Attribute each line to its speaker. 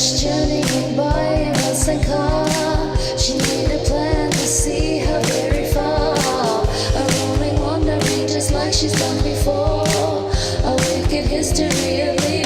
Speaker 1: Journeying by a Mustang car, she made a plan to see her very far. A roaming, wandering, just like she's done before. A wicked history of the